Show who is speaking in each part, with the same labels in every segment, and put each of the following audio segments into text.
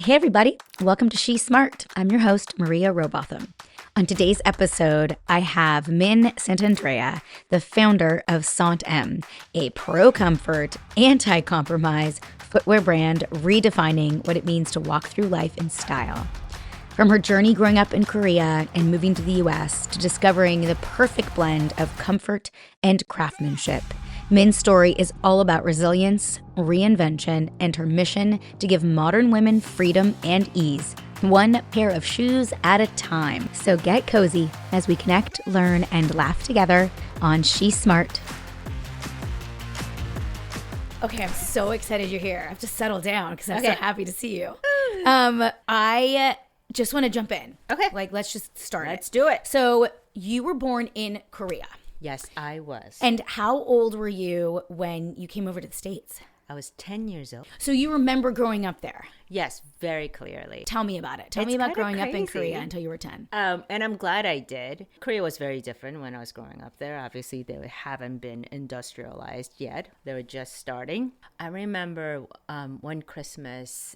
Speaker 1: Hey, everybody. Welcome to She's Smart. I'm your host, Maria Robotham. On today's episode, I have Min Santandrea, the founder of Sant, a pro-comfort, anti-compromise footwear brand redefining what it means to walk through life in style. From her journey growing up in Korea and moving to the US to discovering the perfect blend of comfort and craftsmanship, Min's story is all about resilience, reinvention, and her mission to give modern women freedom and ease, one pair of shoes at a time. So get cozy as we connect, learn, and laugh together on She's Smart. Okay, I'm so excited you're here. I have to settle down because I'm so happy to see you. I just want to jump in.
Speaker 2: Okay.
Speaker 1: Let's just start
Speaker 2: Let's do it.
Speaker 1: So you were born in Korea.
Speaker 2: Yes, I was.
Speaker 1: And how old were you when you came over to the States?
Speaker 2: I was 10 years old.
Speaker 1: So you remember growing up there?
Speaker 2: Yes, very clearly.
Speaker 1: Tell me about it. Tell me about growing up in Korea until you were 10.
Speaker 2: And I'm glad I did. Korea was very different when I was growing up there. Obviously, they haven't been industrialized yet. They were just starting. I remember one Christmas,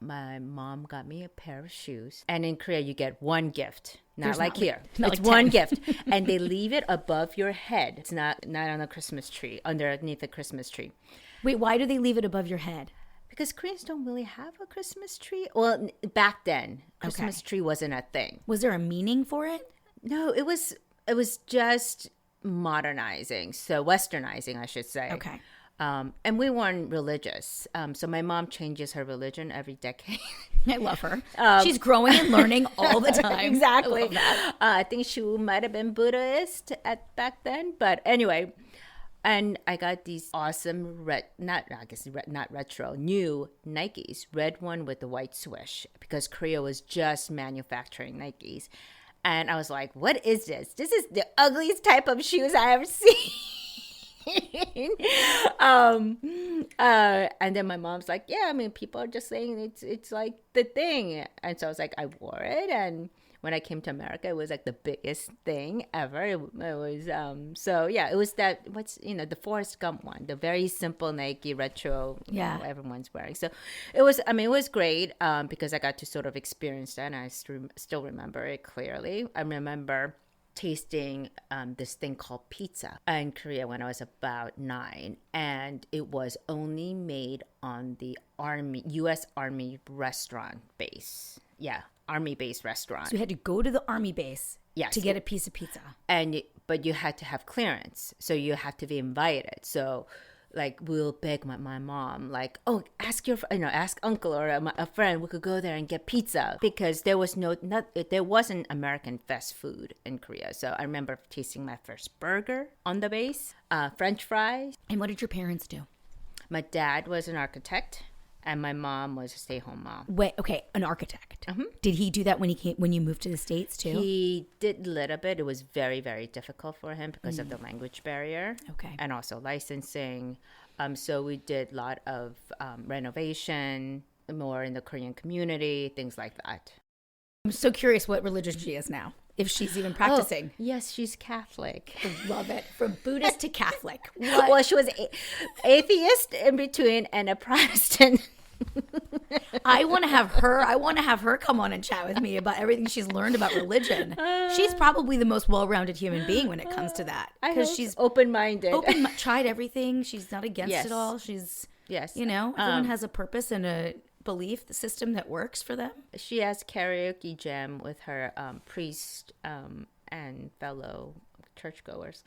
Speaker 2: my mom got me a pair of shoes. And in Korea, you get one gift. Not like here. It's one gift. And they leave it above your head. It's not on a Christmas tree, underneath a Christmas tree.
Speaker 1: Wait, why do they leave it above your head?
Speaker 2: Because Koreans don't really have a Christmas tree. Well, back then, Christmas tree wasn't a thing.
Speaker 1: Was there a meaning for it?
Speaker 2: No, it was just modernizing, so westernizing, I should say.
Speaker 1: Okay.
Speaker 2: And we weren't religious. So my mom changes her religion every decade.
Speaker 1: I love her. She's growing and learning all the time.
Speaker 2: Exactly.
Speaker 1: I love that.
Speaker 2: I think she might have been Buddhist back then. But anyway, and I got these awesome not retro, new Nikes. Red one with the white swoosh because Korea was just manufacturing Nikes. And I was like, what is this? This is the ugliest type of shoes I ever seen. And then my mom's like, yeah, I mean, people are just saying it's like the thing. And so I was like, I wore it. And when I came to America, it was like the biggest thing ever. It was, it was that, the Forrest Gump one, the very simple Nike retro, everyone's wearing. So it was great because I got to sort of experience that. And I still remember it clearly. I remember tasting this thing called pizza in Korea when I was about 9, and it was only made on the U.S. Army restaurant base. Yeah, Army-based restaurant.
Speaker 1: So you had to go to the Army base to get a piece of pizza.
Speaker 2: But you had to have clearance, so you had to be invited. So we'll beg my mom, ask uncle or a friend, we could go there and get pizza, because there wasn't American fast food in Korea. So I remember tasting my first burger on the base, French fries.
Speaker 1: And what did your parents do?
Speaker 2: My dad was an architect, and my mom was a stay-home mom.
Speaker 1: Wait, okay, an architect. Mm-hmm. Did he do that when you moved to the States too?
Speaker 2: He did a little bit. It was very, very difficult for him because of the language barrier.
Speaker 1: Okay.
Speaker 2: And also licensing. So we did a lot of renovation, more in the Korean community, things like that.
Speaker 1: I'm so curious what religion she is now, if she's even practicing.
Speaker 2: Oh, yes, she's Catholic.
Speaker 1: I love it. From Buddhist to Catholic.
Speaker 2: What? Well, she was atheist in between and a Protestant.
Speaker 1: I want to have her come on and chat with me about everything she's learned about religion. She's probably the most well-rounded human being when it comes to that, because she's
Speaker 2: open-minded.
Speaker 1: Tried everything. She's not against it all. She's everyone has a purpose and a belief system that works for them.
Speaker 2: She has karaoke jam with her priest and fellow churchgoers.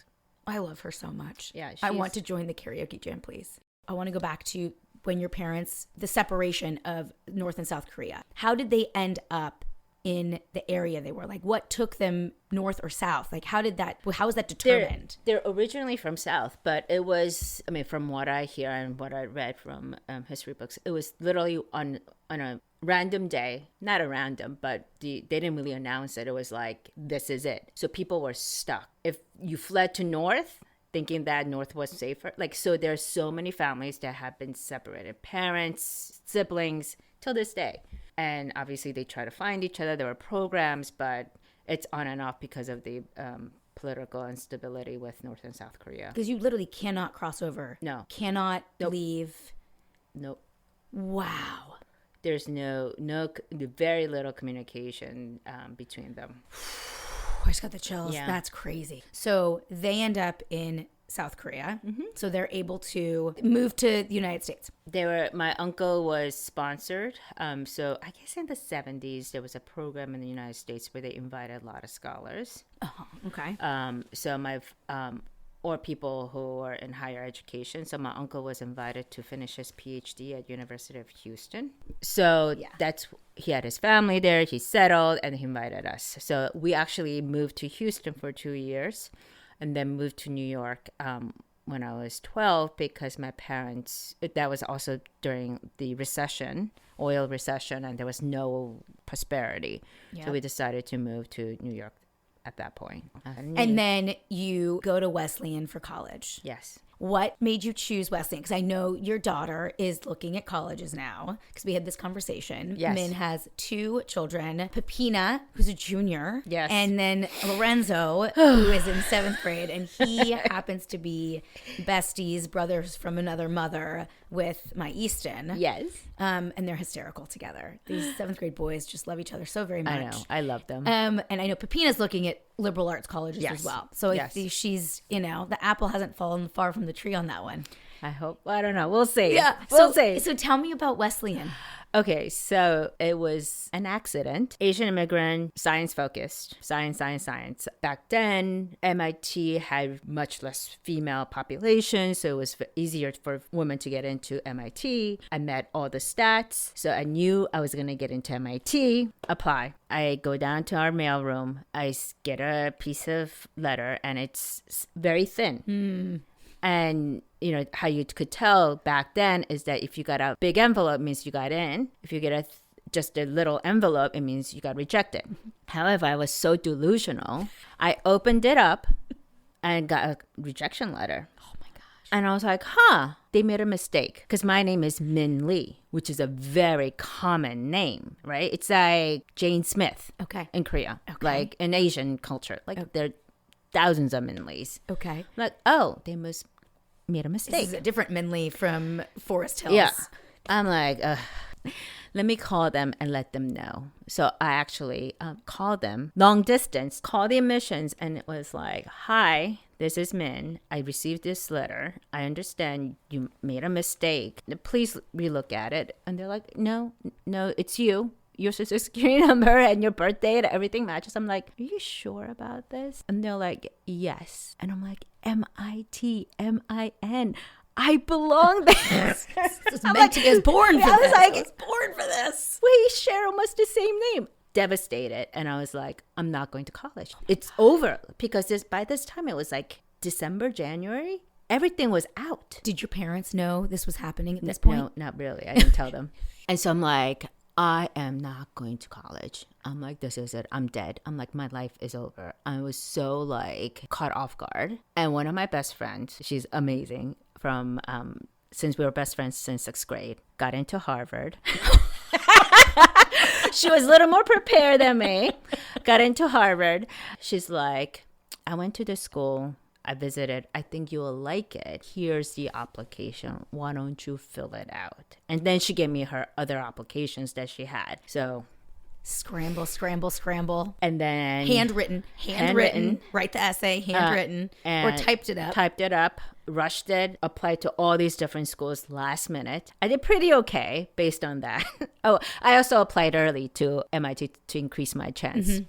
Speaker 1: I love her so much.
Speaker 2: Yeah,
Speaker 1: I want to join the karaoke jam, please. I want to go back to when your parents, the separation of North and South Korea. How did they end up in the area they were? What took them north or south? How was that determined?
Speaker 2: They're originally from South, but it was, from what I hear and what I read from history books, it was literally on a random day, not a random, but they didn't really announce it. It was like, this is it. So people were stuck. If you fled to North, thinking that North was safer. So there's so many families that have been separated, parents, siblings, till this day. And obviously they try to find each other. There were programs, but it's on and off because of the political instability with North and South Korea.
Speaker 1: Because you literally cannot cross over.
Speaker 2: No.
Speaker 1: Cannot
Speaker 2: Nope.
Speaker 1: leave.
Speaker 2: Nope.
Speaker 1: Wow.
Speaker 2: there's very little communication between them.
Speaker 1: I just got the chills.
Speaker 2: Yeah.
Speaker 1: That's crazy. So they end up in South Korea. So they're able to move to the United States.
Speaker 2: My uncle was sponsored. So I guess in the 70s, there was a program in the United States where they invited a lot of scholars.
Speaker 1: Okay.
Speaker 2: Or people who are in higher education. So my uncle was invited to finish his PhD at University of Houston. So he had his family there, he settled, and he invited us. So we actually moved to Houston for 2 years and then moved to New York when I was 12 because my parents, that was also during the recession, oil recession, and there was no prosperity. Yep. So we decided to move to New York at that point.
Speaker 1: And then you go to Wesleyan for college.
Speaker 2: Yes.
Speaker 1: What made you choose Wesleyan? Because I know your daughter is looking at colleges now because we had this conversation.
Speaker 2: Yes.
Speaker 1: Min has 2 children. Pepina, who's a junior.
Speaker 2: Yes.
Speaker 1: And then Lorenzo, who is in 7th grade. And he happens to be besties, brothers from another mother with my Easton.
Speaker 2: Yes.
Speaker 1: And they're hysterical together. These 7th grade boys just love each other so very much.
Speaker 2: I know. I love them.
Speaker 1: And I know Pepina's looking at liberal arts colleges as well. So she's, the apple hasn't fallen far from the tree on that one.
Speaker 2: I hope. I don't know. We'll see.
Speaker 1: Yeah.
Speaker 2: We'll see.
Speaker 1: So tell me about Wesleyan.
Speaker 2: Okay, so it was an accident. Asian immigrant, science focused, science. Back then, MIT had much less female population, so it was easier for women to get into MIT. I met all the stats, so I knew I was going to get into MIT, apply. I go down to our mailroom, I get a piece of letter, and it's very thin. And, how you could tell back then is that if you got a big envelope, it means you got in. If you get just a little envelope, it means you got rejected. However, I was so delusional. I opened it up and got a rejection letter.
Speaker 1: Oh, my gosh.
Speaker 2: And I was like, they made a mistake. Because my name is Min Lee, which is a very common name, right? It's like Jane Smith in Korea, like in Asian culture. Like there are thousands of Min Lees.
Speaker 1: Okay.
Speaker 2: Like, they must made a mistake.
Speaker 1: This is a different Min Lee from Forest Hills.
Speaker 2: Yeah. I'm like, let me call them and let them know. So I actually called them long distance, called the admissions, and it was like, hi, this is Min. I received this letter. I understand you made a mistake. Please relook at it. And they're like, no, it's you. Your social security number and your birth date, everything matches. I'm like, are you sure about this? And they're like, yes. And I'm like, MITMIN. I belong there.
Speaker 1: Minty is born for this.
Speaker 2: I was like,
Speaker 1: I was born for this.
Speaker 2: We share almost the same name. Devastated. And I was like, I'm not going to college. It's over. Because by this time, it was like December, January. Everything was out.
Speaker 1: Did your parents know this was happening at this point?
Speaker 2: No, not really. I didn't tell them. And so I'm like, I am not going to college. I'm like, this is it. I'm dead. I'm like, my life is over. I was so like caught off guard. And one of my best friends, she's amazing, from since we were best friends since 6th grade, got into Harvard. She was a little more prepared than me. Got into Harvard. She's like, I went to this school. I visited. I think you will like it. Here's the application. Why don't you fill it out? And then she gave me her other applications that she had. So
Speaker 1: scramble.
Speaker 2: And then
Speaker 1: handwritten. Write the essay, handwritten, or typed it up.
Speaker 2: Rushed it, applied to all these different schools last minute. I did pretty okay based on that. I also applied early to MIT to increase my chance.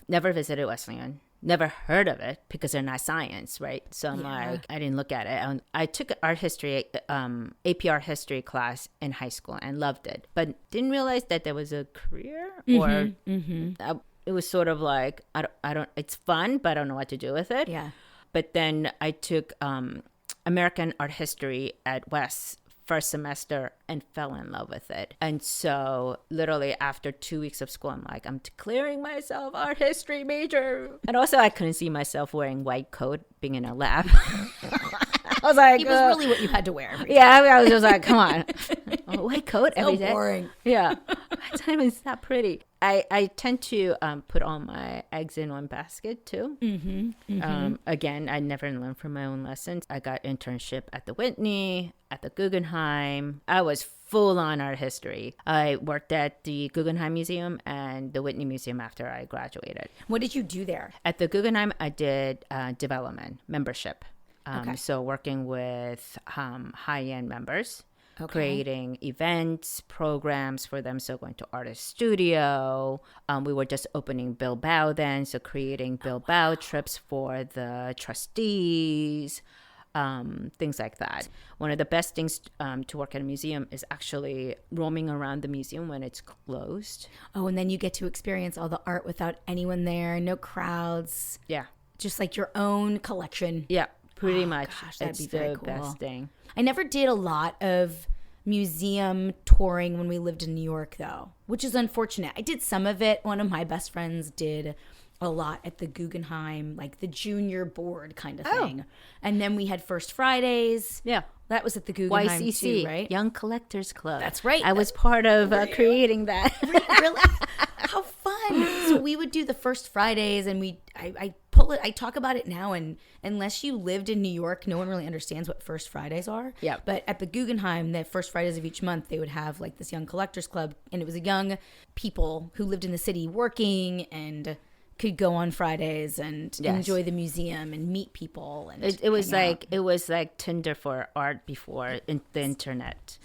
Speaker 2: Never visited Wesleyan. Never heard of it because they're not science, right? So I'm like, I didn't look at it. I took art history, AP art history class in high school and loved it, but didn't realize that there was a career or it was sort of like, I don't, it's fun, but I don't know what to do with it.
Speaker 1: Yeah.
Speaker 2: But then I took American art history at West first semester and fell in love with it. And so literally after 2 weeks of school, I'm like, I'm declaring myself art history major. And also I couldn't see myself wearing white coat being in a lab. I was like,
Speaker 1: it was really what you had to wear every day.
Speaker 2: Yeah, I was just like, come on. A white coat every day.
Speaker 1: Boring.
Speaker 2: Yeah. My time is not pretty. I tend to put all my eggs in one basket too. Again, I never learned from my own lessons. I got internship at the Whitney, at the Guggenheim. I was full on art history. I worked at the Guggenheim Museum and the Whitney Museum after I graduated.
Speaker 1: What did you do there?
Speaker 2: At the Guggenheim, I did development, membership.
Speaker 1: Okay.
Speaker 2: So working with high-end members.
Speaker 1: Okay.
Speaker 2: Creating events, programs for them. So going to artist studio. We were just opening Bilbao then. So creating Bilbao trips for the trustees, things like that. One of the best things to work at a museum is actually roaming around the museum when it's closed.
Speaker 1: Oh, and then you get to experience all the art without anyone there, no crowds.
Speaker 2: Yeah.
Speaker 1: Just like your own collection.
Speaker 2: Yeah, pretty much.
Speaker 1: Gosh, that'd
Speaker 2: It's
Speaker 1: be very
Speaker 2: the
Speaker 1: cool.
Speaker 2: best thing.
Speaker 1: I never did a lot of museum touring when we lived in New York, though, which is unfortunate. I did some of it. One of my best friends did a lot at the Guggenheim, like the junior board kind of thing. And then we had First Fridays.
Speaker 2: Yeah.
Speaker 1: That was at the Guggenheim
Speaker 2: YCC,
Speaker 1: too, right?
Speaker 2: Young Collectors Club.
Speaker 1: That's right.
Speaker 2: I was part of creating that.
Speaker 1: Really? How fun. So we would do the First Fridays, and I pull it, I talk about it now, and unless you lived in New York, no one really understands what First Fridays are.
Speaker 2: Yeah.
Speaker 1: But at the Guggenheim, the First Fridays of each month, they would have like this Young Collectors Club, and it was young people who lived in the city working and could go on Fridays and enjoy the museum and meet people. And
Speaker 2: It was
Speaker 1: hang
Speaker 2: like
Speaker 1: out.
Speaker 2: it was like Tinder for art before the internet.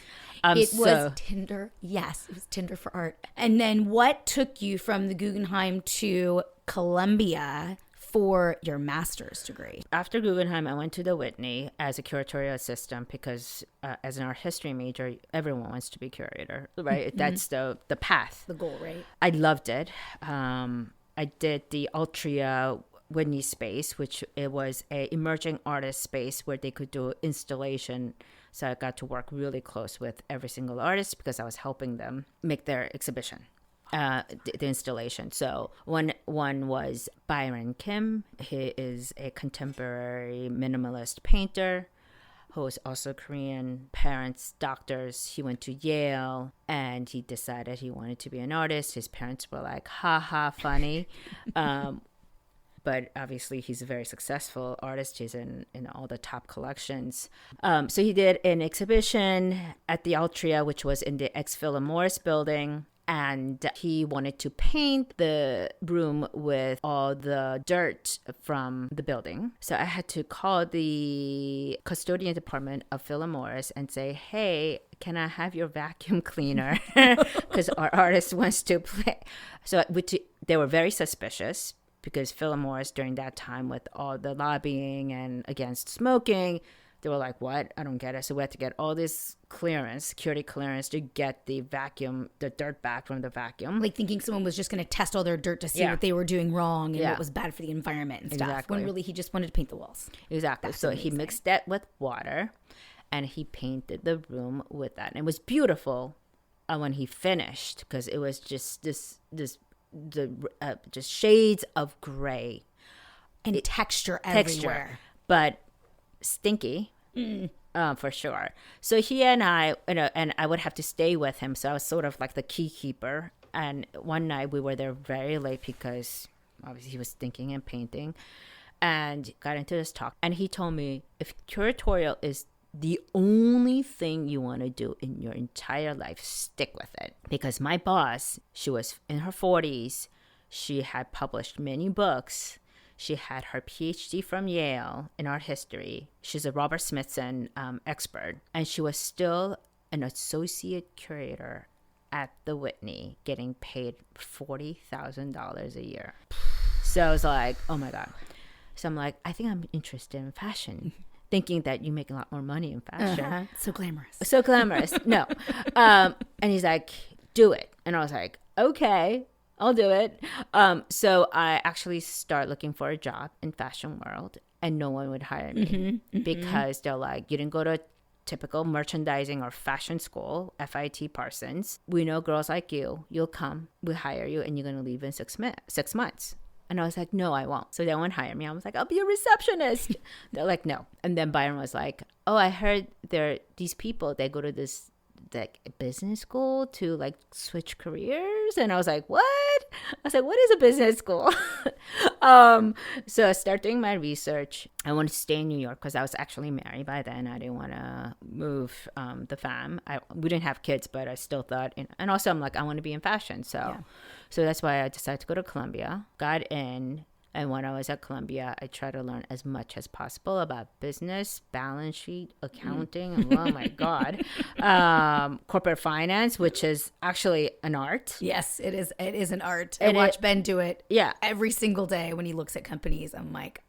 Speaker 1: It was Tinder. Yes, it was Tinder for art. And then what took you from the Guggenheim to Columbia for your master's degree?
Speaker 2: After Guggenheim, I went to the Whitney as a curatorial assistant because as an art history major, everyone wants to be curator, right? That's the path.
Speaker 1: The goal, right?
Speaker 2: I loved it. I did the Altria Whitney space, which it was a emerging artist space where they could do installation. So I got to work really close with every single artist because I was helping them make their exhibition, the installation. So one was Byron Kim. He is a contemporary minimalist painter who is also Korean parents, doctors. He went to Yale and he decided he wanted to be an artist. His parents were like, ha ha, funny. But obviously he's a very successful artist. He's in all the top collections. So he did an exhibition at the Altria, which was in the ex-Philip Morris building. And he wanted to paint the room with all the dirt from the building. So I had to call the custodian department of Philip Morris and say, hey, can I have your vacuum cleaner? Because our artist wants to play. So they were very suspicious because Philip Morris during that time with all the lobbying and against smoking, they were like, what? I don't get it. So we had to get all this clearance, security clearance to get the dirt back from the vacuum.
Speaker 1: Like thinking someone was just going to test all their dirt to see what they were doing wrong and what was bad for the environment and stuff.
Speaker 2: Exactly.
Speaker 1: When really he just wanted to paint the walls.
Speaker 2: Exactly.
Speaker 1: That's
Speaker 2: so
Speaker 1: amazing.
Speaker 2: he mixed that with water and he painted the room with that. And it was beautiful when he finished because it was just just shades of gray.
Speaker 1: And texture everywhere.
Speaker 2: But stinky for sure. So he and I, and I would have to stay with him. So I was sort of like the key keeper. And one night we were there very late because obviously he was thinking and painting and got into this talk. And he told me if curatorial is the only thing you want to do in your entire life, stick with it. Because my boss, she was in her 40s. She had published many books. She had her PhD from Yale in art history. She's a Robert Smithson expert. And she was still an associate curator at the Whitney, getting paid $40,000 a year. So I was like, oh my God. So I'm like, I think I'm interested in fashion. Thinking that you make a lot more money in fashion.
Speaker 1: So glamorous.
Speaker 2: So glamorous. No. And he's like, do it. And I was like, okay. I'll do it. So I actually start looking for a job in fashion world and no one would hire me because they're like, you didn't go to typical merchandising or fashion school, FIT Parsons. We know girls like you. You'll come, we'll hire you and you're going to leave in 6 months. And I was like, no, I won't. So they won't hire me. I was like, I'll be a receptionist. They're like, no. And then Byron was like, oh, I heard these people, they go to this like business school to like switch careers, and I was like, what? I was like, what is a business school? So I started doing my research. I wanted to stay in New York because I was actually married by then. I didn't want to move the fam. We didn't have kids, but I still thought, and also I'm like, I want to be in fashion. So that's why I decided to go to Columbia, got in. And when I was at Columbia, I tried to learn as much as possible about business, balance sheet, accounting, and oh my God, corporate finance, which is actually an art.
Speaker 1: Yes, it is. It is an art. I watch Ben do it.
Speaker 2: Yeah,
Speaker 1: every single day when he looks at companies. I'm like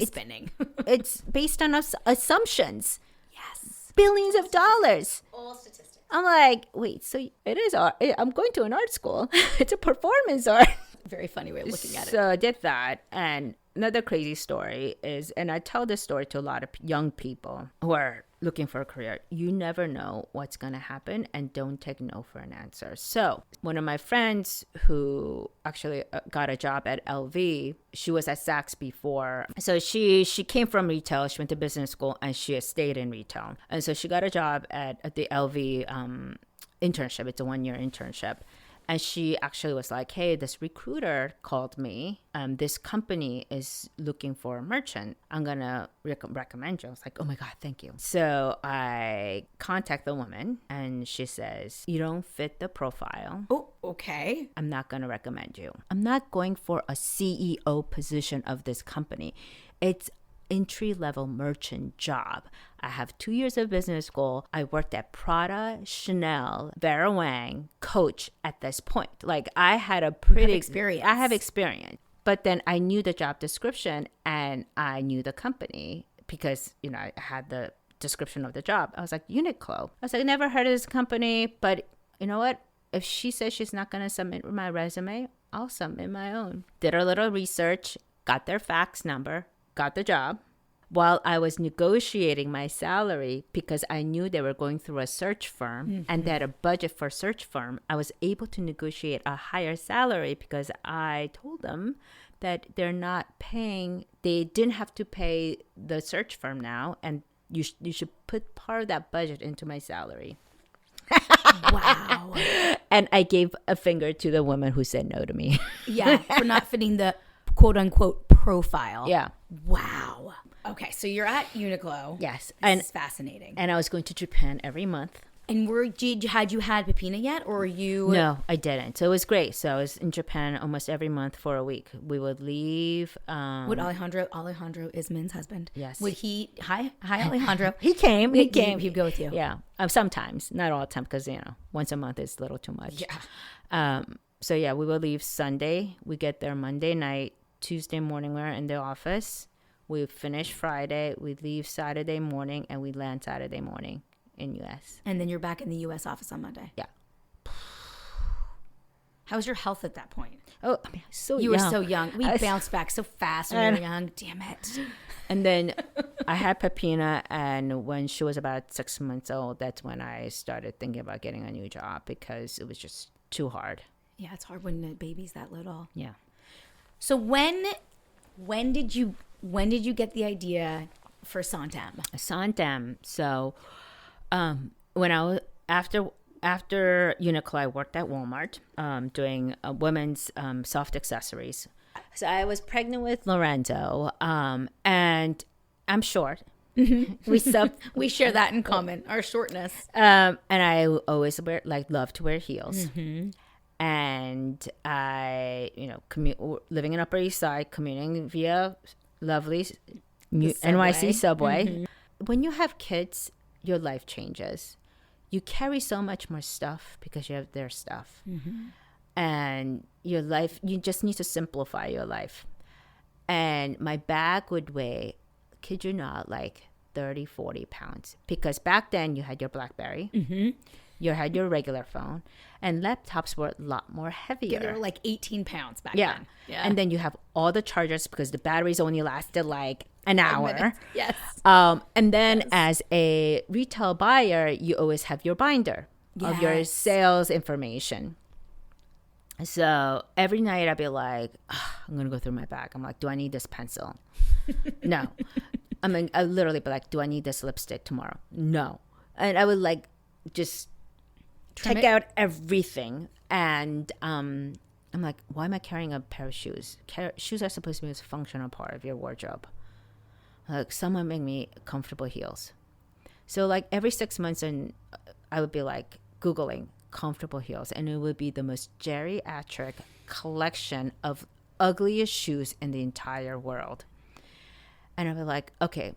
Speaker 1: spinning.
Speaker 2: It's based on assumptions.
Speaker 1: Yes,
Speaker 2: billions of dollars.
Speaker 1: All statistics.
Speaker 2: I'm like, wait, so it is art. I'm going to an art school. It's a performance art.
Speaker 1: Very funny way of looking at it.
Speaker 2: So I did that. And another crazy story is, and I tell this story to a lot of young people who are looking for a career, you never know what's going to happen, and don't take no for an answer. So one of my friends who actually got a job at LV, she was at Saks before. So she came from retail. She went to business school and she stayed in retail. And so she got a job at the LV internship. It's a 1-year internship. And she actually was like, hey, this recruiter called me. This company is looking for a merchant. I'm going to recommend you. I was like, oh my God, thank you. So I contact the woman and she says, you don't fit the profile.
Speaker 1: Oh, okay.
Speaker 2: I'm not going to recommend you. I'm not going for a CEO position of this company. It's entry-level merchant job. I have 2 years of business school. I worked at Prada, Chanel, Vera Wang, Coach at this point. Like I had a pretty
Speaker 1: experience.
Speaker 2: I have experience. But then I knew the job description and I knew the company because, I had the description of the job. I was like, Uniqlo. I was like, I never heard of this company, but you know what? If she says she's not going to submit my resume, I'll submit my own. Did a little research, got their fax number, got the job. While I was negotiating my salary, because I knew they were going through a search firm and they had a budget for search firm, I was able to negotiate a higher salary because I told them that they're not paying, they didn't have to pay the search firm now, and you should put part of that budget into my salary.
Speaker 1: Wow.
Speaker 2: And I gave a finger to the woman who said no to me.
Speaker 1: Yeah, for not fitting the quote unquote profile.
Speaker 2: Yeah.
Speaker 1: Wow. Okay, so you're at Uniqlo.
Speaker 2: Yes.
Speaker 1: This is fascinating.
Speaker 2: And I was going to Japan every month.
Speaker 1: And had you had Pepina yet, or were you?
Speaker 2: No, I didn't. So it was great. So I was in Japan almost every month for a week. We would leave.
Speaker 1: Would Alejandro is Min's husband?
Speaker 2: Yes.
Speaker 1: Would he? Hi, Alejandro.
Speaker 2: He came.
Speaker 1: He'd go with you.
Speaker 2: Yeah. Sometimes, not all the time, because once a month is a little too much.
Speaker 1: Yeah.
Speaker 2: So yeah, we would leave Sunday. We get there Monday night. Tuesday morning, we're in the office. We finish Friday. We leave Saturday morning, and we land Saturday morning in U.S.
Speaker 1: And then you're back in the U.S. office on Monday.
Speaker 2: Yeah.
Speaker 1: How was your health at that point?
Speaker 2: Oh, I mean,
Speaker 1: you were so young. We bounced back so fast when we were young. Damn it.
Speaker 2: And then I had Pepina, and when she was about 6 months old, that's when I started thinking about getting a new job because it was just too hard.
Speaker 1: Yeah, it's hard when the baby's that little.
Speaker 2: Yeah.
Speaker 1: So when did you get the idea for Santem?
Speaker 2: Santem. So when I was after Uniqlo, I worked at Walmart doing women's soft accessories. So I was pregnant with Lorenzo, and I'm short.
Speaker 1: We share that in common, our shortness.
Speaker 2: And I always love to wear heels. Mm-hmm. And I, living in Upper East Side, commuting via lovely NYC subway. Mm-hmm. When you have kids, your life changes. You carry so much more stuff because you have their stuff. Mm-hmm. And your life, you just need to simplify your life. And my bag would weigh, kid you not, like 30, 40 pounds. Because back then you had your BlackBerry. Mm-hmm. You had your regular phone, and laptops were a lot more heavier.
Speaker 1: Yeah, they were like 18 pounds back then. Yeah.
Speaker 2: And then you have all the chargers because the batteries only lasted like an hour.
Speaker 1: Yes.
Speaker 2: And then as a retail buyer, you always have your binder of your sales information. So every night I'd be like, I'm going to go through my bag. I'm like, do I need this pencil? No. I literally be like, do I need this lipstick tomorrow? No. And I would just take out everything. And I'm like, why am I carrying a pair of shoes? Shoes are supposed to be a functional part of your wardrobe. Like, someone make me comfortable heels. So like every 6 months, and I would be like Googling comfortable heels, and it would be the most geriatric collection of ugliest shoes in the entire world. And I'd be like, okay,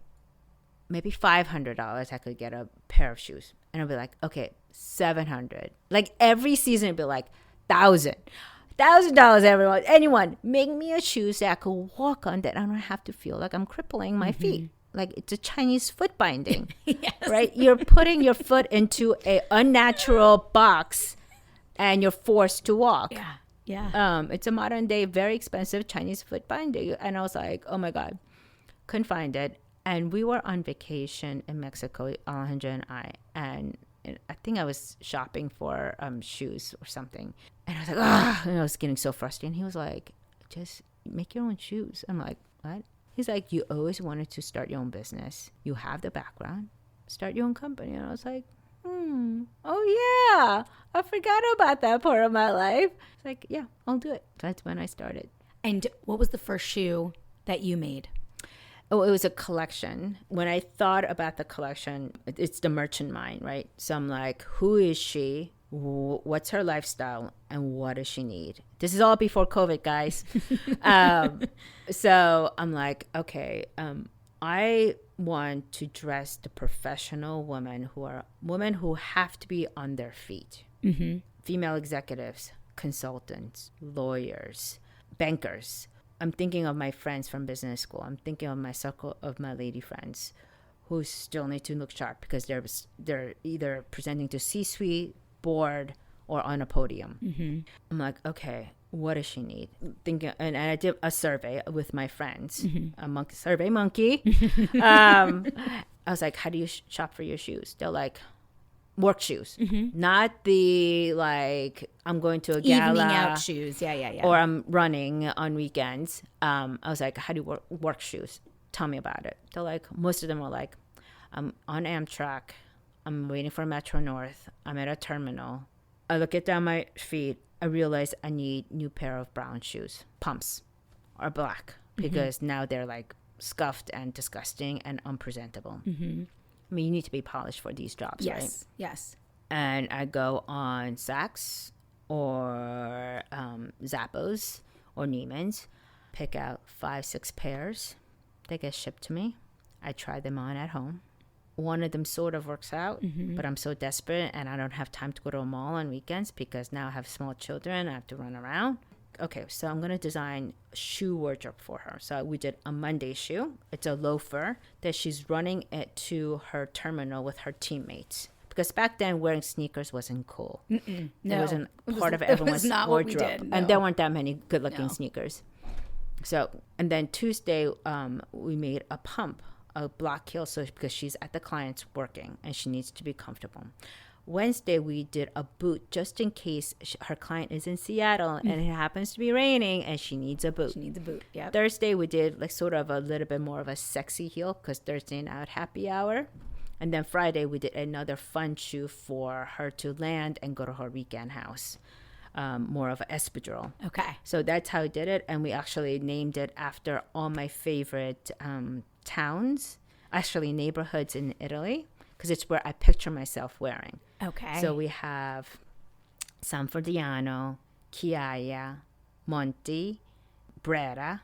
Speaker 2: maybe $500 I could get a pair of shoes. And I'd be like, okay, $700. Like every season it'd be like $1,000, everyone, anyone, make me a shoes that I could walk on, that I don't have to feel like I'm crippling my feet. Like it's a Chinese foot binding. Yes. Right? You're putting your foot into a unnatural box and you're forced to walk.
Speaker 1: Yeah. Yeah.
Speaker 2: It's a modern day, very expensive Chinese foot binding. And I was like, oh my God, couldn't find it. And we were on vacation in Mexico, Alejandro and I. And I think I was shopping for shoes or something. And I was like, ah, and I was getting so frustrated. And he was like, just make your own shoes. I'm like, what? He's like, you always wanted to start your own business. You have the background. Start your own company. And I was like, oh yeah, I forgot about that part of my life. It's like, yeah, I'll do it. That's when I started.
Speaker 1: And what was the first shoe that you made?
Speaker 2: Oh, it was a collection. When I thought about the collection, it's the merchant mind, right? So I'm like, who is she? What's her lifestyle? And what does she need? This is all before COVID, guys. So I'm like, okay, I want to dress the professional women who have to be on their feet. Mm-hmm. Female executives, consultants, lawyers, bankers. I'm thinking of my friends from business school. I'm thinking of my circle of my lady friends who still need to look sharp because they're either presenting to C-suite, board, or on a podium. Mm-hmm. I'm like, okay, what does she need? Thinking, and I did a survey with my friends, a survey monkey. I was like, how do you shop for your shoes? They're like, work shoes, not the like I'm going to a gala,
Speaker 1: evening out shoes. Yeah.
Speaker 2: Or I'm running on weekends. I was like, how do you work shoes? Tell me about it. They're like, most of them are like, I'm on Amtrak. I'm waiting for Metro North. I'm at a terminal. I look at down my feet. I realize I need new pair of brown shoes, pumps, or black, because now they're like scuffed and disgusting and unpresentable. I mean, you need to be polished for these jobs, right?
Speaker 1: Yes.
Speaker 2: And I go on Saks or Zappos or Neiman's, pick out 5-6 pairs. They get shipped to me. I try them on at home. One of them sort of works out, but I'm so desperate and I don't have time to go to a mall on weekends because now I have small children. I have to run around. Okay, so I'm going to design a shoe wardrobe for her. So we did a Monday shoe. It's a loafer that she's running it to her terminal with her teammates. Because back then, wearing sneakers wasn't cool. No. It wasn't part of everyone's wardrobe. And there weren't that many good-looking sneakers. So, and then Tuesday, we made a pump, a block heel, so because she's at the client's working and she needs to be comfortable. Wednesday, we did a boot just in case her client is in Seattle and it happens to be raining and she needs a boot.
Speaker 1: Yeah.
Speaker 2: Thursday, we did like sort of a little bit more of a sexy heel because Thursday night happy hour. And then Friday, we did another fun shoe for her to land and go to her weekend house. More of an espadrille.
Speaker 1: Okay.
Speaker 2: So that's how we did it. And we actually named it after all my favorite towns, actually neighborhoods in Italy, because it's where I picture myself wearing.
Speaker 1: Okay.
Speaker 2: So we have San Frediano, Chiaia, Monti, Brera,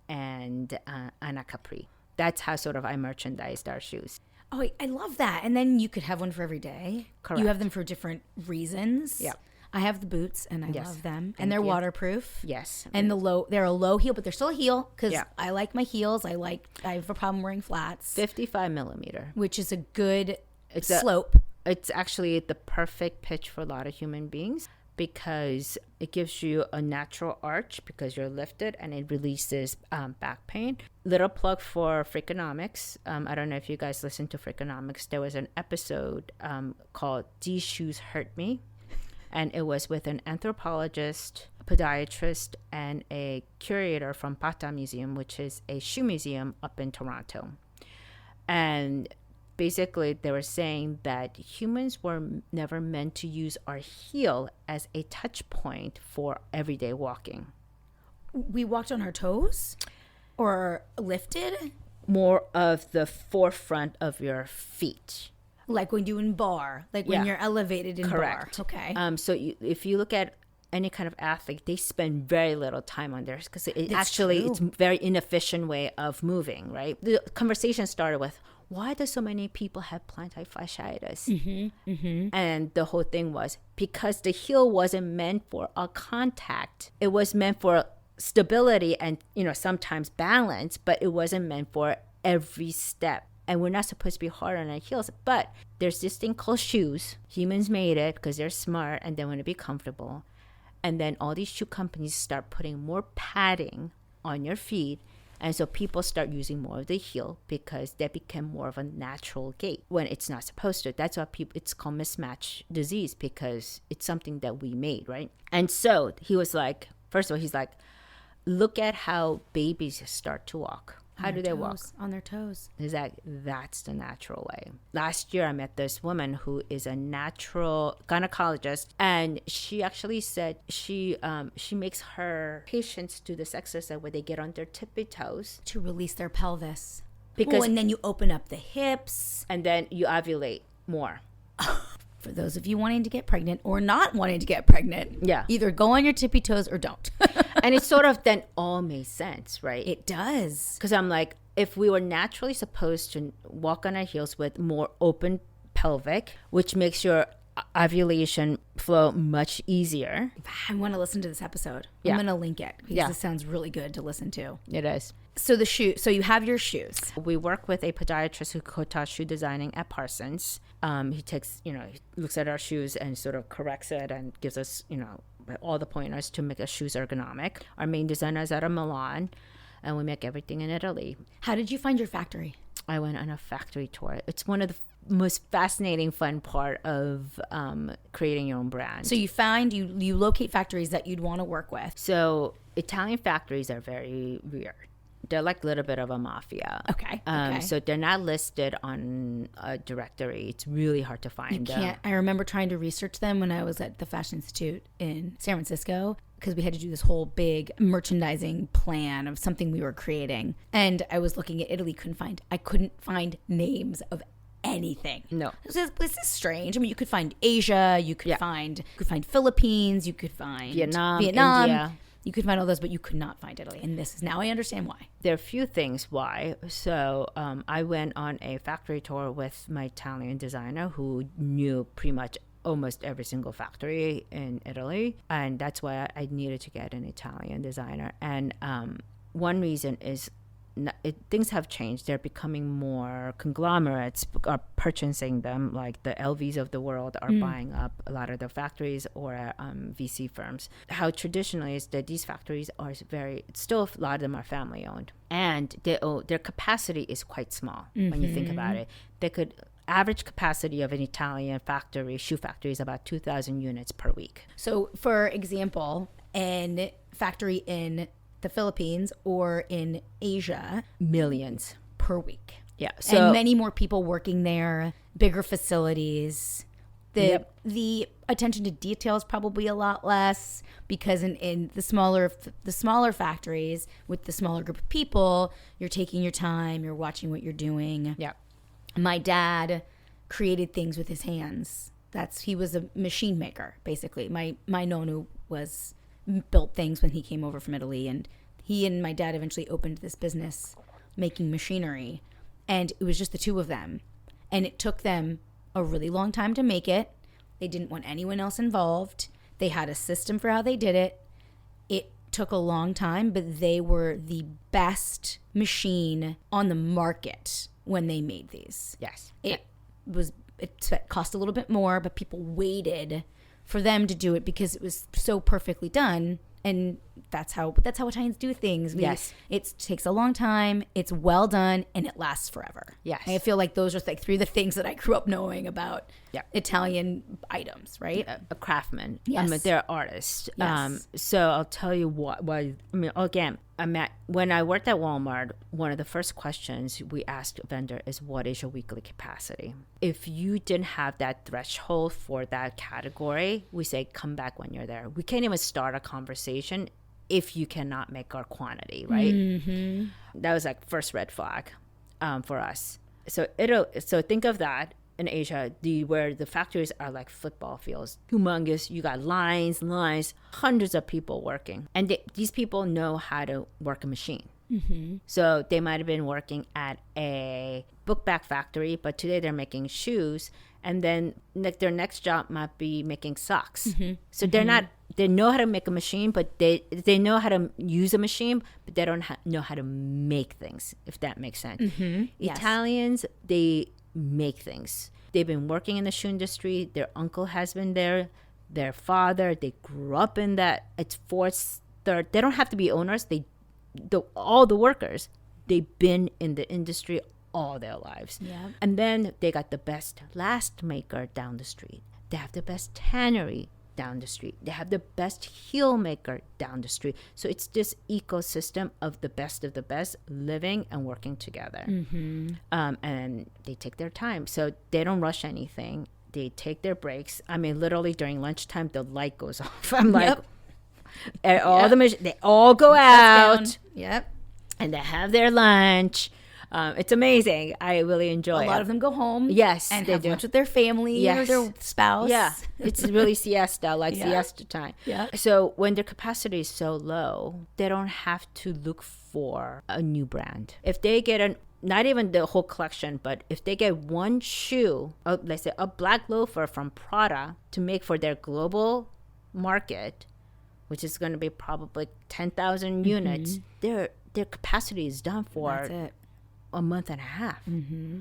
Speaker 2: and Anacapri. That's how sort of I merchandised our shoes.
Speaker 1: Oh, I love that. And then you could have one for every day.
Speaker 2: Correct.
Speaker 1: You have them for different reasons.
Speaker 2: Yeah.
Speaker 1: I have the boots and I love them. And they're waterproof.
Speaker 2: Yes.
Speaker 1: And they're a low heel, but they're still a heel because I like my heels. I have a problem wearing flats.
Speaker 2: 55 millimeter.
Speaker 1: Which is a good slope.
Speaker 2: It's actually the perfect pitch for a lot of human beings because it gives you a natural arch because you're lifted and it releases back pain. Little plug for Freakonomics. I don't know if you guys listen to Freakonomics. There was an episode called These Shoes Hurt Me. And it was with an anthropologist, a podiatrist, and a curator from Pata Museum, which is a shoe museum up in Toronto. And basically they were saying that humans were never meant to use our heel as a touch point for everyday walking.
Speaker 1: We walked on our toes or lifted?
Speaker 2: More of the forefront of your feet.
Speaker 1: Like when you in bar, like when you're elevated in
Speaker 2: Correct.
Speaker 1: bar. Okay.
Speaker 2: So if you look at any kind of athlete, they spend very little time on theirs because it's a very inefficient way of moving, right? The conversation started with, why do so many people have plantar fasciitis? And the whole thing was because the heel wasn't meant for a contact. It was meant for stability and, sometimes balance, but it wasn't meant for every step. And we're not supposed to be hard on our heels, but there's this thing called shoes. Humans made it because they're smart and they want to be comfortable. And then all these shoe companies start putting more padding on your feet. And so people start using more of the heel because that became more of a natural gait when it's not supposed to. That's why it's called mismatch disease, because it's something that we made, right? And so he was like, first of all, he's like, look at how babies start to walk. How do they walk?
Speaker 1: On their toes.
Speaker 2: That's the natural way. Last year, I met this woman who is a natural gynecologist, and she actually said she makes her patients do this exercise where they get on their tippy toes
Speaker 1: to release their pelvis.
Speaker 2: Because
Speaker 1: and then you open up the hips,
Speaker 2: and then you ovulate more.
Speaker 1: For those of you wanting to get pregnant or not wanting to get pregnant, either go on your tippy toes or don't.
Speaker 2: And it sort of then all made sense, right?
Speaker 1: It does.
Speaker 2: Because I'm like, if we were naturally supposed to walk on our heels with more open pelvic, which makes your ovulation flow much easier.
Speaker 1: I want to listen to this episode. I'm going to link it because this sounds really good to listen to.
Speaker 2: It is.
Speaker 1: So so you have your shoes.
Speaker 2: We work with a podiatrist who co-taught shoe designing at Parsons. He takes, he looks at our shoes and sort of corrects it and gives us, all the pointers to make our shoes ergonomic. Our main designer is out of Milan, and we make everything in Italy.
Speaker 1: How did you find your factory?
Speaker 2: I went on a factory tour. It's one of the most fascinating, fun part of creating your own brand.
Speaker 1: So you find, you locate factories that you'd want to work with.
Speaker 2: So Italian factories are very weird. They're like a little bit of a mafia.
Speaker 1: Okay.
Speaker 2: So they're not listed on a directory. It's really hard to find them.
Speaker 1: I remember trying to research them when I was at the Fashion Institute in San Francisco, because we had to do this whole big merchandising plan of something we were creating. And I was looking at Italy, I couldn't find names of anything.
Speaker 2: No.
Speaker 1: This is strange. I mean, you could find Asia, you could find Philippines, you could find
Speaker 2: Vietnam, India.
Speaker 1: You could find all those, but you could not find Italy. And now I understand why.
Speaker 2: There are a few things why. So I went on a factory tour with my Italian designer who knew pretty much almost every single factory in Italy. And that's why I needed to get an Italian designer. And one reason is things have changed. They're becoming more conglomerates are purchasing them, like the LVs of the world are buying up a lot of the factories or VC firms. How traditionally is that these factories are still a lot of them are family owned, and their capacity is quite small when you think about it. Average capacity of an Italian shoe factory is about 2,000 units per week.
Speaker 1: So for example, a factory in the Philippines or in Asia,
Speaker 2: millions
Speaker 1: per week.
Speaker 2: Yeah.
Speaker 1: And many more people working there, bigger facilities. The attention to detail is probably a lot less because in the smaller factories with the smaller group of people, you're taking your time, you're watching what you're doing.
Speaker 2: Yeah.
Speaker 1: My dad created things with his hands. He was a machine maker, basically. My nonu built things when he came over from Italy, and he and my dad eventually opened this business making machinery, and it was just the two of them, and it took them a really long time to make it. They didn't want anyone else involved. They had a system for how they did it. It took a long time, but they were the best machine on the market when they made these.
Speaker 2: Yes.
Speaker 1: It cost a little bit more, but people waited for them to do it because it was so perfectly done, and that's how Italians do things.
Speaker 2: Yes.
Speaker 1: It takes a long time, it's well done, and it lasts forever.
Speaker 2: Yes.
Speaker 1: And I feel like those are like three of the things that I grew up knowing about Italian items, right?
Speaker 2: A craftsman.
Speaker 1: Yes.
Speaker 2: I mean, they're artists.
Speaker 1: Yes.
Speaker 2: So I'll tell you why. I mean, again, when I worked at Walmart, one of the first questions we asked a vendor is, what is your weekly capacity? If you didn't have that threshold for that category, we say, come back when you're there. We can't even start a conversation if you cannot make our quantity, right?
Speaker 1: Mm-hmm.
Speaker 2: That was like first red flag for us. So think of that in Asia, where the factories are like football fields, humongous. You got lines, hundreds of people working, and these people know how to work a machine. Mm-hmm. So they might have been working at a book bag factory, but today they're making shoes, and then their next job might be making socks. Mm-hmm. So they're not. They know how to make a machine, but they know how to use a machine, but they don't know how to make things, if that makes sense. Mm-hmm. Yes. Italians, they make things. They've been working in the shoe industry. Their uncle has been there. Their father, they grew up in that. It's fourth, third. They don't have to be owners. All the workers, they've been in the industry all their lives. Yeah. And then they got the best last maker down the street. They have the best tannery down the street. They have the best heel maker down the street. So it's this ecosystem of the best living and working together. Mm-hmm. And they take their time. So they don't rush anything. They take their breaks. I mean, literally during lunchtime, the light goes off. I'm like, they all go out.
Speaker 1: Yep.
Speaker 2: And they have their lunch. It's amazing. I really enjoy it.
Speaker 1: A lot of them go home.
Speaker 2: Yes,
Speaker 1: and have lunch with their family or their spouse.
Speaker 2: Yeah, it's really siesta, siesta time.
Speaker 1: Yeah.
Speaker 2: So when their capacity is so low, they don't have to look for a new brand. If they get not even the whole collection, but if they get one shoe, let's say a black loafer from Prada to make for their global market, which is going to be probably 10,000 units, their capacity is done for a month and a half. Mm-hmm.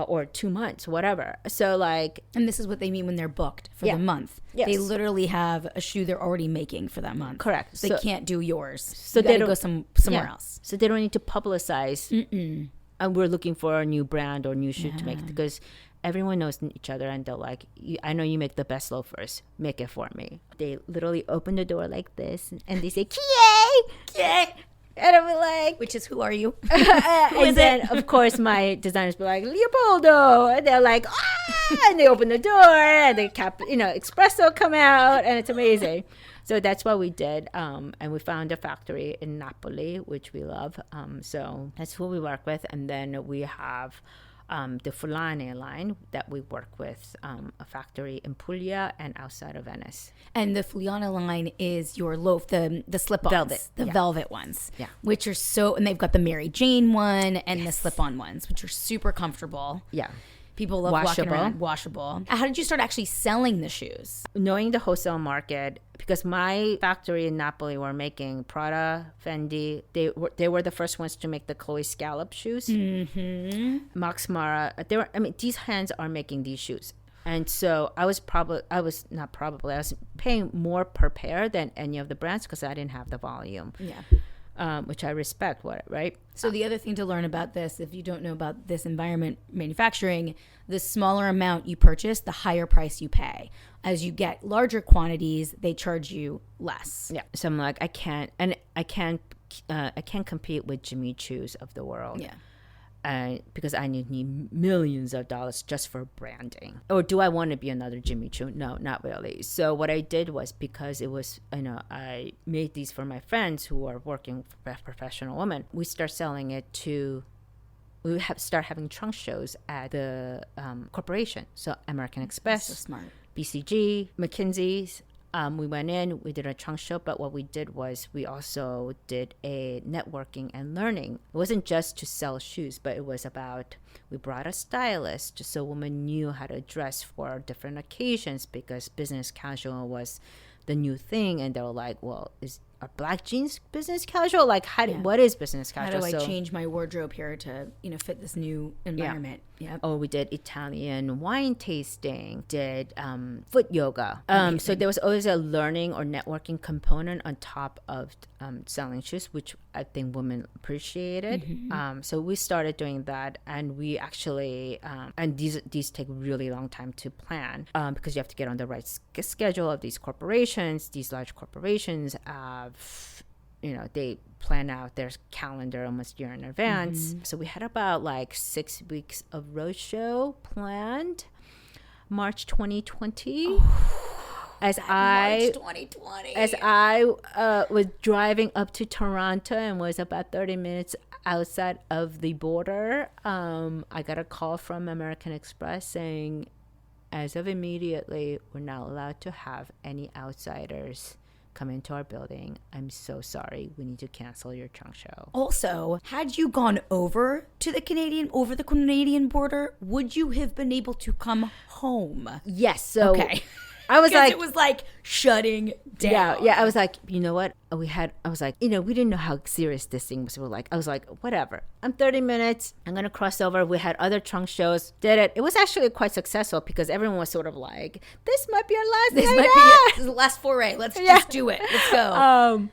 Speaker 2: Or 2 months, whatever. So
Speaker 1: and this is what they mean when they're booked for the month.
Speaker 2: Yes.
Speaker 1: They literally have a shoe they're already making for that month.
Speaker 2: Correct.
Speaker 1: They can't do yours.
Speaker 2: So
Speaker 1: they go somewhere else.
Speaker 2: So they don't need to publicize. And we're looking for a new brand or new shoe to make, because everyone knows each other, and they're like, I know you make the best loafers. Make it for me. They literally open the door like this, and they say, Kie! And I'm like,
Speaker 1: which is, who are you?
Speaker 2: And then, of course, my designers be like, Leopoldo. And they're like, and they open the door, and the espresso come out, and it's amazing. So that's what we did. And we found a factory in Napoli, which we love. So that's who we work with. And then we have the Fulane line that we work with, a factory in Puglia and outside of Venice.
Speaker 1: And the Fulane line is your loaf, the slip-ons, velvet ones, which are and they've got the Mary Jane one and the slip-on ones, which are super comfortable. Yeah. People love walking around, washable. How did you start actually selling the shoes?
Speaker 2: Knowing the wholesale market, because my factory in Napoli were making Prada, Fendi. They were the first ones to make the Chloe scallop shoes. Mm-hmm. Max Mara. These hands are making these shoes. And so I was paying more per pair than any of the brands, because I didn't have the volume. Yeah. Which I respect, right?
Speaker 1: So the other thing to learn about this, if you don't know about this environment manufacturing, the smaller amount you purchase, the higher price you pay. As you get larger quantities, they charge you less.
Speaker 2: Yeah. So I'm like, I can't compete with Jimmy Choo's of the world. Yeah. Because I need millions of dollars just for branding. Or do I want to be another Jimmy Choo? No, not really. So what I did was, because it was, I made these for my friends who are working for professional women. We start selling it start having trunk shows at the corporation. So American Express,
Speaker 1: so smart.
Speaker 2: BCG, McKinsey's. We went in, we did a trunk show, but what we did was we also did a networking and learning. It wasn't just to sell shoes, but it was about, we brought a stylist just so women knew how to dress for different occasions, because business casual was the new thing. And they were like, well, are black jeans business casual? Like, what is business casual?
Speaker 1: How do I change my wardrobe here to, fit this new environment? Yeah.
Speaker 2: Oh, we did Italian wine tasting, did foot yoga. So there was always a learning or networking component on top of selling shoes, which I think women appreciated. So we started doing that, and we actually, and these take really long time to plan because you have to get on the right schedule of these corporations. These large corporations have, they plan out their calendar almost a year in advance. So we had about like 6 weeks of roadshow planned. March 2020. As I was driving up to Toronto and was about 30 minutes outside of the border, I got a call from American Express saying, as of immediately, we're not allowed to have any outsiders come into our building. I'm so sorry. We need to cancel your trunk show.
Speaker 1: Also, had you gone over the Canadian border, would you have been able to come home?
Speaker 2: Yes. So
Speaker 1: okay.
Speaker 2: I was like,
Speaker 1: it was like shutting down.
Speaker 2: Yeah. I was like, you know what? We didn't know how serious this thing was. I was like, whatever. I'm 30 minutes. I'm going to cross over. We had other trunk shows. Did it. It was actually quite successful because everyone was sort of like, this might be our last
Speaker 1: This might be the last foray. Let's just do it. Let's go.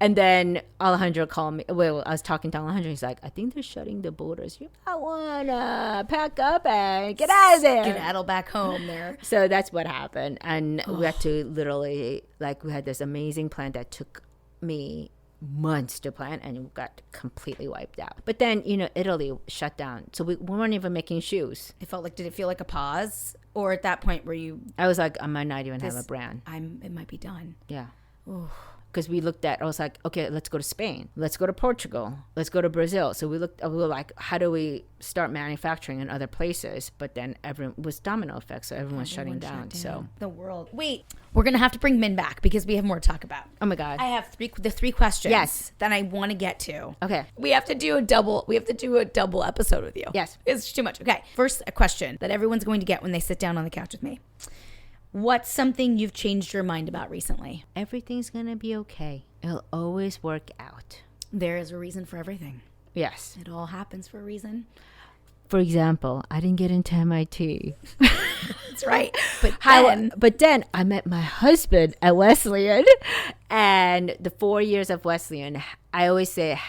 Speaker 2: And then Alejandro called me. Well, I was talking to Alejandro. He's like, I think they're shutting the borders. You might want to pack up and get out of there.
Speaker 1: Skedaddle back home there.
Speaker 2: So that's what happened. And we had to literally, we had this amazing plan that took me months to plan, and we got completely wiped out. But then, Italy shut down. So we weren't even making shoes.
Speaker 1: Did it feel like a pause? Or at that point were you...
Speaker 2: I was like, I might not even have a brand.
Speaker 1: It might be done.
Speaker 2: Yeah. Because we looked at, I was like, okay, let's go to Spain. Let's go to Portugal. Let's go to Brazil. So we were like, how do we start manufacturing in other places? But then everyone was domino effect. So everyone's shutting down. So
Speaker 1: the world. Wait, we're going to have to bring Min back because we have more to talk about.
Speaker 2: Oh my God.
Speaker 1: I have three questions.
Speaker 2: Yes.
Speaker 1: That I want to get to.
Speaker 2: Okay.
Speaker 1: We have to do a double episode with you.
Speaker 2: Yes.
Speaker 1: It's too much. Okay. First, a question that everyone's going to get when they sit down on the couch with me. What's something you've changed your mind about recently?
Speaker 2: Everything's going to be okay. It'll always work out.
Speaker 1: There is a reason for everything.
Speaker 2: Yes.
Speaker 1: It all happens for a reason.
Speaker 2: For example, I didn't get into MIT.
Speaker 1: That's right.
Speaker 2: But then I met my husband at Wesleyan. And the 4 years of Wesleyan, I always say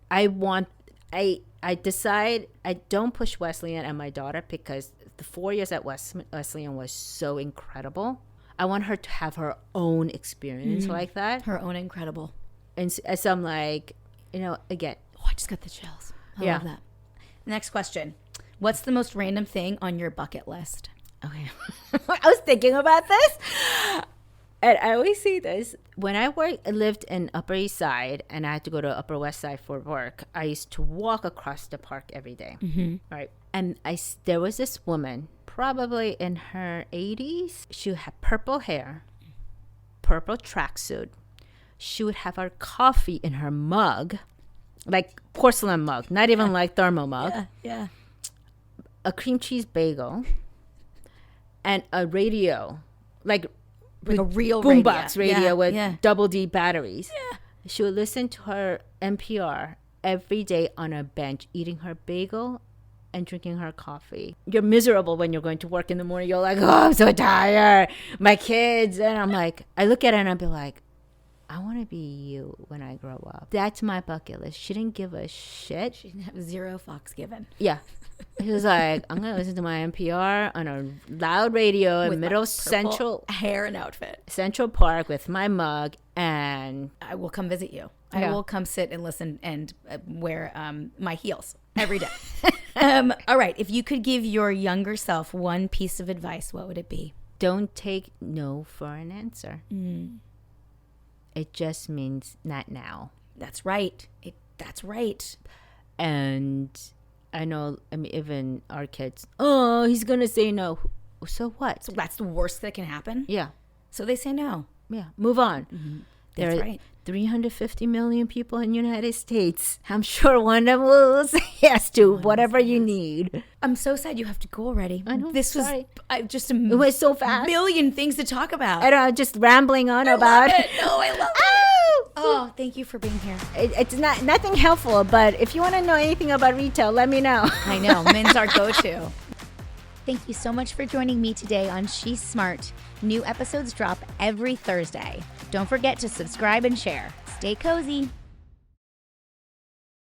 Speaker 2: I decide I don't push Wesleyan and my daughter because the 4 years at Wesleyan was so incredible. I want her to have her own experience like that.
Speaker 1: Her own incredible.
Speaker 2: And so I'm like, again.
Speaker 1: Oh, I just got the chills. I love that. Next question. What's the most random thing on your bucket list?
Speaker 2: Okay. I was thinking about this. And I always see this. When I lived in Upper East Side and I had to go to Upper West Side for work, I used to walk across the park every day. Right. And there was this woman, probably in her 80s. She had purple hair, purple tracksuit. She would have her coffee in her mug, like porcelain mug, not even like thermal mug.
Speaker 1: Yeah.
Speaker 2: A cream cheese bagel and a radio, like
Speaker 1: a real
Speaker 2: boombox radio with
Speaker 1: yeah.
Speaker 2: double D batteries.
Speaker 1: Yeah.
Speaker 2: She would listen to her NPR every day on a bench, eating her bagel and drinking her coffee. You're miserable when you're going to work in the morning. You're like, oh, I'm so tired. My kids. And I'm like, I look at her and I'll be like, I want to be you when I grow up. That's my bucket list. She didn't give a shit.
Speaker 1: She didn't have zero fucks given.
Speaker 2: Yeah. He was like, I'm going to listen to my NPR on a loud radio in middle central
Speaker 1: hair and outfit.
Speaker 2: Central Park with my mug, and
Speaker 1: I will come visit you.
Speaker 2: Yeah.
Speaker 1: I will come sit and listen and wear my heels every day. All right. If you could give your younger self one piece of advice, what would it be?
Speaker 2: Don't take no for an answer. It just means not now.
Speaker 1: That's right. That's right.
Speaker 2: And I know, even our kids, oh, he's going to say no. So what?
Speaker 1: So that's the worst that can happen?
Speaker 2: Yeah.
Speaker 1: So they say no.
Speaker 2: Yeah. Move on.
Speaker 1: That's
Speaker 2: there are
Speaker 1: right.
Speaker 2: 350 million people in the United States. I'm sure one of them will say yes to whatever you need.
Speaker 1: I'm so sad you have to go already.
Speaker 2: I know.
Speaker 1: This
Speaker 2: sorry.
Speaker 1: was just
Speaker 2: It was so fast.
Speaker 1: million things to talk about.
Speaker 2: And I'm just rambling on about
Speaker 1: it. No, I love it. Oh, thank you for being here.
Speaker 2: It's nothing helpful, but if you want to know anything about retail, let me know.
Speaker 1: I know. Min's our go-to. Thank you so much for joining me today on She's Smart. New episodes drop every Thursday. Don't forget to subscribe and share. Stay cozy.